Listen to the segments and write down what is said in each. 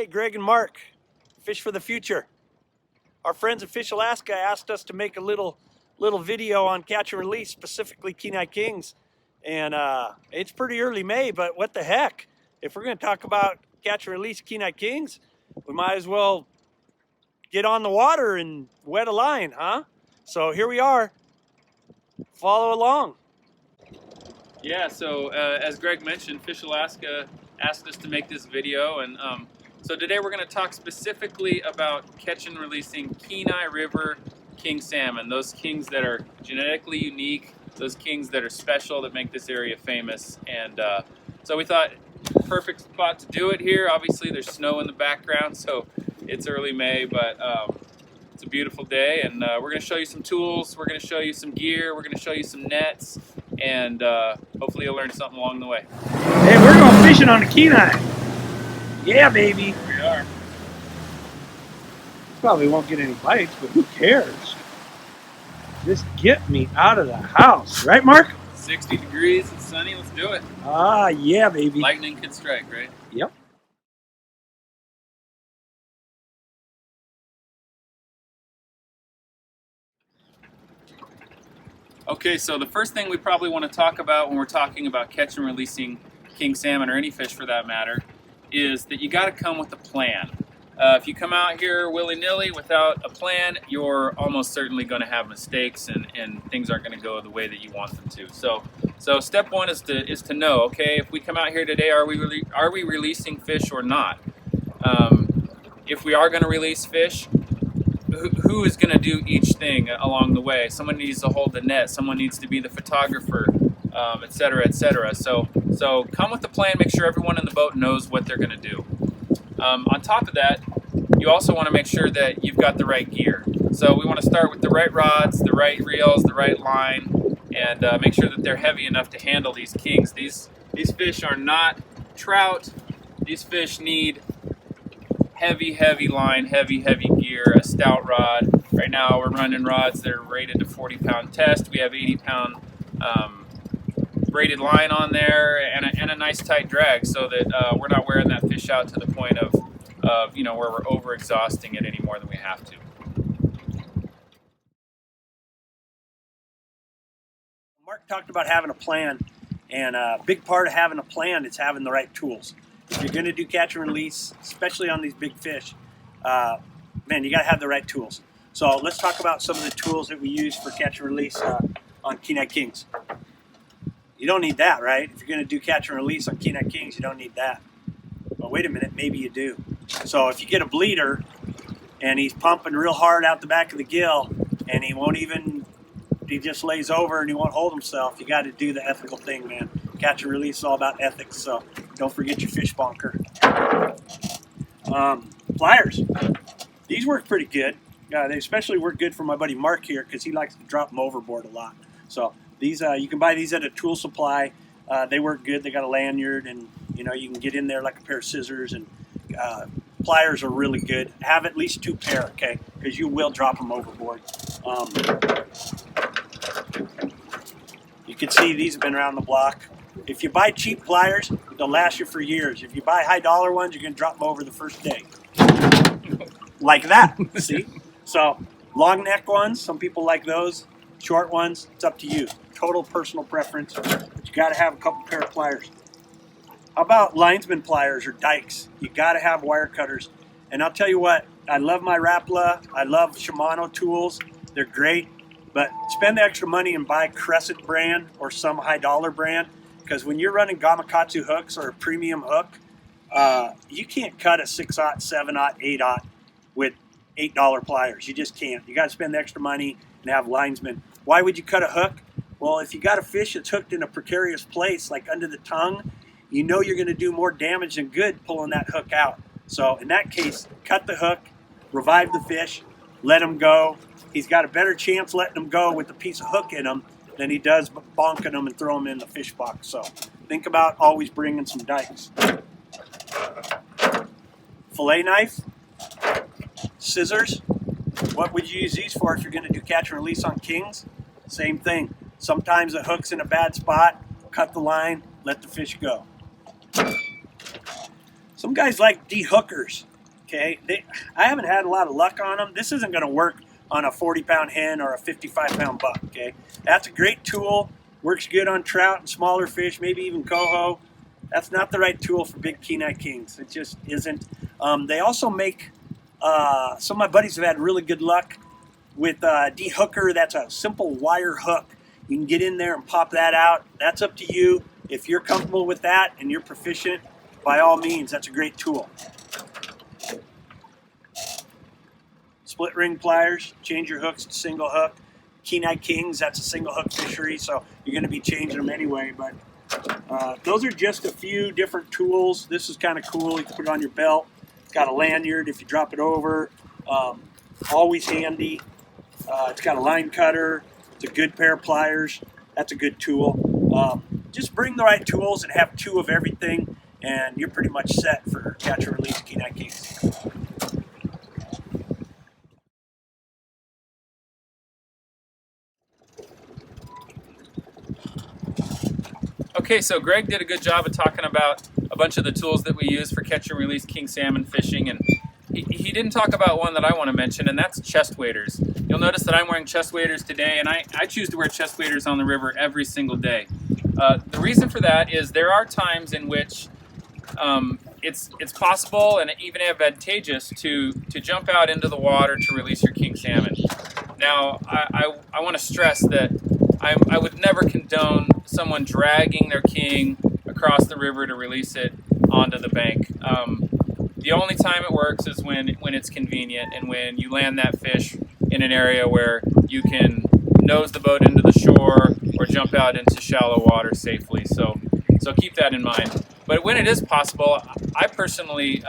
Hey, Greg and Mark, Fish for the Future. Our friends at Fish Alaska asked us to make a little video on catch and release, specifically Kenai Kings. And it's pretty early May, but what the heck? If we're going to talk about catch and release Kenai Kings, we might as well get on the water and wet a line, huh? So here we are. Follow along. Yeah, so as Greg mentioned, Fish Alaska asked us to make this video, and so today we're going to talk specifically about catch and releasing Kenai River king salmon, those kings that are genetically unique, those kings that are special, that make this area famous. And so we thought, perfect spot to do it here. Obviously there's snow in the background, so it's early May, but it's a beautiful day, and we're going to show you some tools, we're going to show you some gear, we're going to show you some nets, and hopefully you'll learn something along the way. Hey, we're going fishing on the Kenai. Yeah, baby. Here we are. Probably won't get any bites, but who cares? Just get me out of the house. Right, Mark? 60 degrees, it's sunny, let's do it. Ah, yeah, baby. Lightning could strike, right? Yep. Okay, so the first thing we probably want to talk about when we're talking about catch and releasing king salmon, or any fish for that matter, is that you got to come with a plan. If you come out here willy-nilly without a plan, you're almost certainly going to have mistakes, and things aren't going to go the way that you want them to. So step one is to know, okay, if we come out here today, are we releasing fish or not? If we are going to release fish, who is going to do each thing along the way? Someone needs to hold the net, someone needs to be the photographer, etc., etc. So come with the plan, make sure everyone in the boat knows what they're going to do. On top of that, you also want to make sure that you've got the right gear. So we want to start with the right rods, the right reels, the right line, and make sure that they're heavy enough to handle these kings. These fish are not trout. These fish need heavy line, heavy gear, a stout rod. Right now we're running rods that are rated to 40-pound test. We have 80-pound braided line on there, and a nice tight drag, so that we're not wearing that fish out to the point of where we're over exhausting it any more than we have to. Mark talked about having a plan, and a big part of having a plan is having the right tools. If you're going to do catch and release, especially on these big fish, man, you got to have the right tools. So let's talk about some of the tools that we use for catch and release on Kenai Kings. You don't need that, right? If you're going to do catch and release on Kenai Kings, you don't need that. But wait a minute, maybe you do. So if you get a bleeder and he's pumping real hard out the back of the gill, and he just lays over and he won't hold himself, you got to do the ethical thing, man. Catch and release is all about ethics, so don't forget your fish bonker. Pliers. These work pretty good. They especially work good for my buddy Mark here, because he likes to drop them overboard a lot. So these, you can buy these at a tool supply. They work good. They got a lanyard, and you can get in there like a pair of scissors. And pliers are really good. Have at least 2 pair, okay? Because you will drop them overboard. You can see these have been around the block. If you buy cheap pliers, they'll last you for years. If you buy high-dollar ones, you're going to drop them over the first day. Like that, see? So long neck ones, some people like those. Short ones, it's up to you. Total personal preference, but you got to have a couple pair of pliers. How about linesman pliers or dikes? You got to have wire cutters. And I'll tell you what, I love my Rapala. I love Shimano tools. They're great, but spend the extra money and buy Crescent brand or some high-dollar brand, because when you're running Gamakatsu hooks or a premium hook, you can't cut a 6/0, 7/0, 8/0 with $8 pliers. You just can't. You got to spend the extra money and have linesmen. Why would you cut a hook? Well, if you got a fish that's hooked in a precarious place, like under the tongue, you know you're going to do more damage than good pulling that hook out. So in that case, cut the hook, revive the fish, let him go. He's got a better chance letting him go with a piece of hook in him than he does bonking them and throw them in the fish box. So think about always bringing some dikes. Fillet knife, scissors. What would you use these for if you're going to do catch and release on kings? Same thing. Sometimes the hook's in a bad spot, cut the line, let the fish go. Some guys like de-hookers. Okay, I haven't had a lot of luck on them. This isn't going to work on a 40-pound hen or a 55-pound buck. Okay, that's a great tool. Works good on trout and smaller fish, maybe even coho. That's not the right tool for big Kenai kings. It just isn't. They also make, some of my buddies have had really good luck with de-hooker. That's a simple wire hook. You can get in there and pop that out. That's up to you. If you're comfortable with that and you're proficient, by all means, that's a great tool. Split ring pliers, change your hooks to single hook. Kenai kings, that's a single hook fishery, so you're going to be changing them anyway. But those are just a few different tools. This is kind of cool. You can put it on your belt. It's got a lanyard if you drop it over. Always handy. It's got a line cutter. It's a good pair of pliers. That's a good tool. Just bring the right tools and have two of everything, and you're pretty much set for catch and release Kenai kings. Okay, so Greg did a good job of talking about a bunch of the tools that we use for catch and release king salmon fishing, and he didn't talk about one that I want to mention, and that's chest waders. You'll notice that I'm wearing chest waders today, and I choose to wear chest waders on the river every single day. The reason for that is there are times in which it's possible and even advantageous to jump out into the water to release your king salmon. Now, I want to stress that I would never condone someone dragging their king across the river to release it onto the bank. The only time it works is when it's convenient and when you land that fish in an area where you can nose the boat into the shore or jump out into shallow water safely. So keep that in mind. But when it is possible, I personally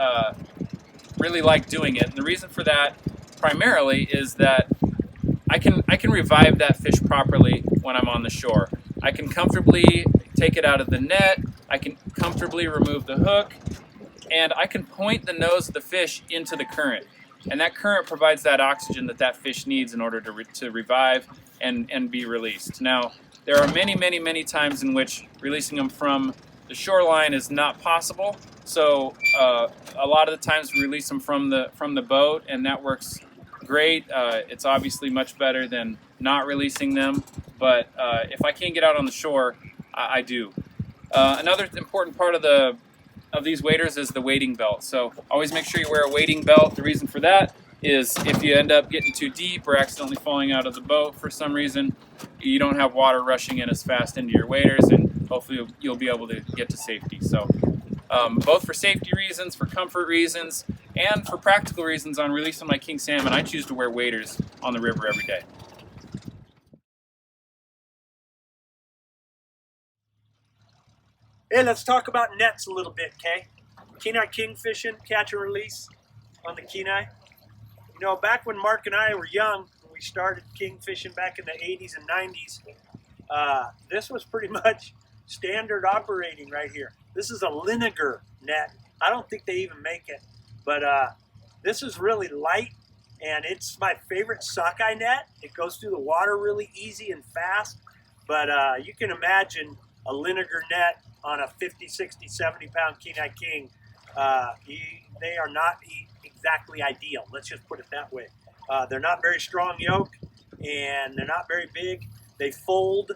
really like doing it. And the reason for that primarily is that I can revive that fish properly when I'm on the shore. I can comfortably take it out of the net, I can comfortably remove the hook, and I can point the nose of the fish into the current. And that current provides that oxygen that fish needs in order to revive and be released. Now, there are many times in which releasing them from the shoreline is not possible. So a lot of the times we release them from the boat, and that works great. It's obviously much better than not releasing them, but if I can't get out on the shore, I do. Another important part of these waders is the wading belt. So always make sure you wear a wading belt. The reason for that is if you end up getting too deep or accidentally falling out of the boat for some reason, you don't have water rushing in as fast into your waders, and hopefully you'll be able to get to safety. So both for safety reasons, for comfort reasons, and for practical reasons on releasing my king salmon, I choose to wear waders on the river every day. Hey, let's talk about nets a little bit, okay? Kenai king fishing, catch and release on the Kenai. You know, back when Mark and I were young, when we started king fishing back in the 80s and 90s, this was pretty much standard operating right here. This is a Linegar net. I don't think they even make it, but this is really light, and it's my favorite sockeye net. It goes through the water really easy and fast, but you can imagine a Linegar net on a 50, 60, 70-pound Kenai king. They are not exactly ideal. Let's just put it that way. They're not very strong yoke, and they're not very big. They fold.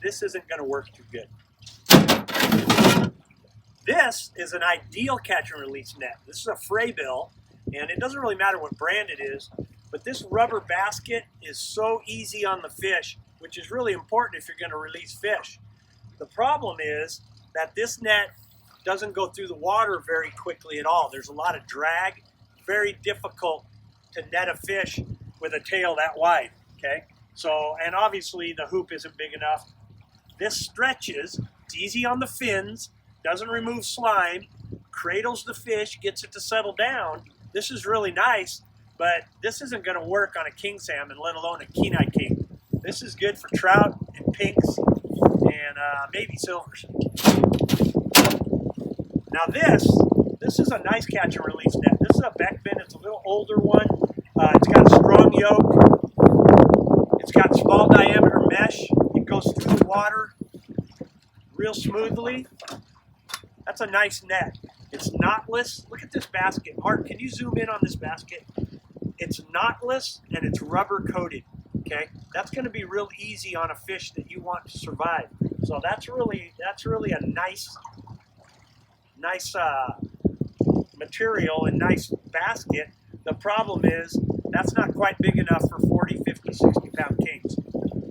This isn't going to work too good. This is an ideal catch and release net. This is a Fraybill, and it doesn't really matter what brand it is, but this rubber basket is so easy on the fish, which is really important if you're going to release fish. The problem is that this net doesn't go through the water very quickly at all. There's a lot of drag, very difficult to net a fish with a tail that wide, okay? So, and obviously the hoop isn't big enough. This stretches, it's easy on the fins, doesn't remove slime, cradles the fish, gets it to settle down. This is really nice, but this isn't gonna work on a king salmon, let alone a Kenai king. This is good for trout and pinks and maybe silvers. Now this is a nice catch and release net. This is a Beckman. It's a little older one. It's got a strong yoke. It's got small diameter mesh. It goes through the water real smoothly. That's a nice net. It's knotless. Look at this basket. Mark, can you zoom in on this basket? It's knotless and it's rubber coated. Okay, that's going to be real easy on a fish that you want to survive. So that's really a nice material and nice basket. The problem is that's not quite big enough for 40, 50, 60 pound kings.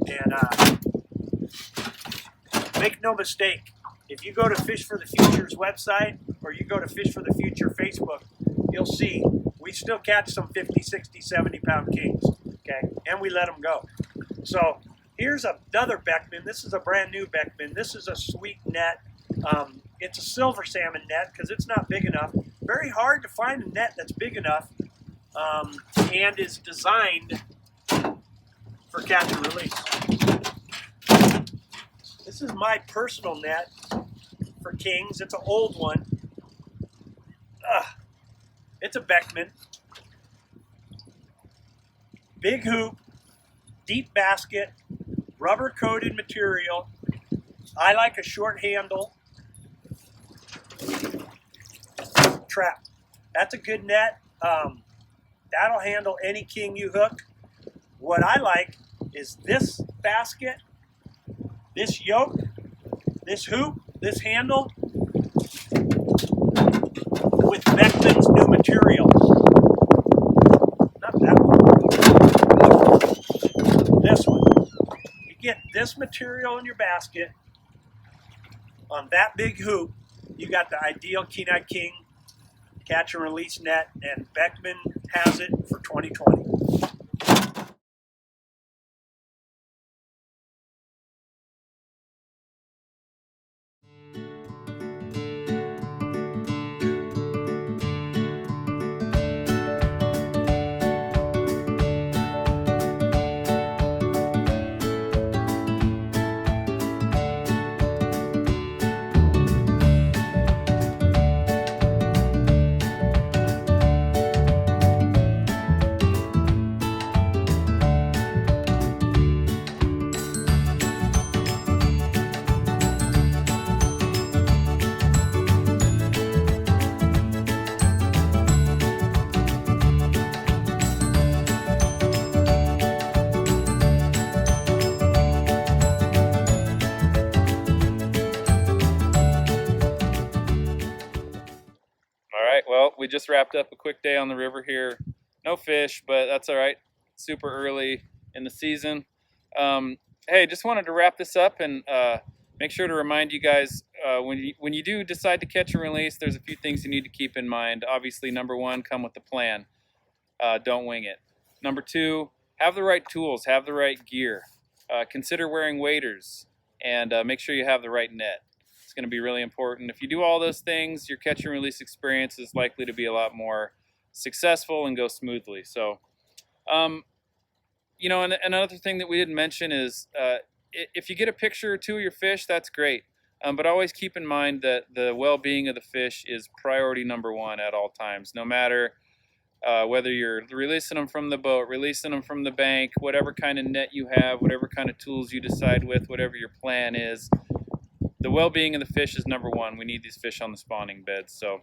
And make no mistake, if you go to Fish for the Future's website or you go to Fish for the Future Facebook, you'll see we still catch some 50, 60, 70 pound kings. Okay, and we let them go. So here's another Beckman. This is a brand new Beckman. This is a sweet net. It's a silver salmon net because it's not big enough. Very hard to find a net that's big enough and is designed for catch and release. This is my personal net for kings. It's an old one. It's a Beckman. Big hoop, deep basket, rubber coated material. I like a short handle trap. That's a good net. That'll handle any king you hook. What I like is this basket, this yoke, this hoop, this handle with Beckman's new material. Not that one. This one. You get this material in your basket on that big hoop, you got the ideal Kenai King catch and release net, and Beckman has it for 2020. Well, we just wrapped up a quick day on the river here. No fish, but that's all right. Super early in the season. Hey, just wanted to wrap this up and make sure to remind you guys when you do decide to catch and release, there's a few things you need to keep in mind. Obviously, number one, come with a plan. Don't wing it. Number two, have the right tools, have the right gear. Consider wearing waders, and make sure you have the right net. It's going to be really important. If you do all those things, your catch and release experience is likely to be a lot more successful and go smoothly. So, you know, and another thing that we didn't mention is if you get a picture or two of your fish, that's great. But always keep in mind that the well-being of the fish is priority number one at all times, no matter whether you're releasing them from the boat, releasing them from the bank, whatever kind of net you have, whatever kind of tools you decide with, whatever your plan is. The well-being of the fish is number one. We need these fish on the spawning beds. So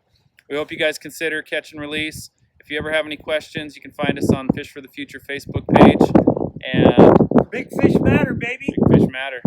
we hope you guys consider catch and release. If you ever have any questions, you can find us on Fish for the Future Facebook page. And Big fish matter, baby. Big fish matter.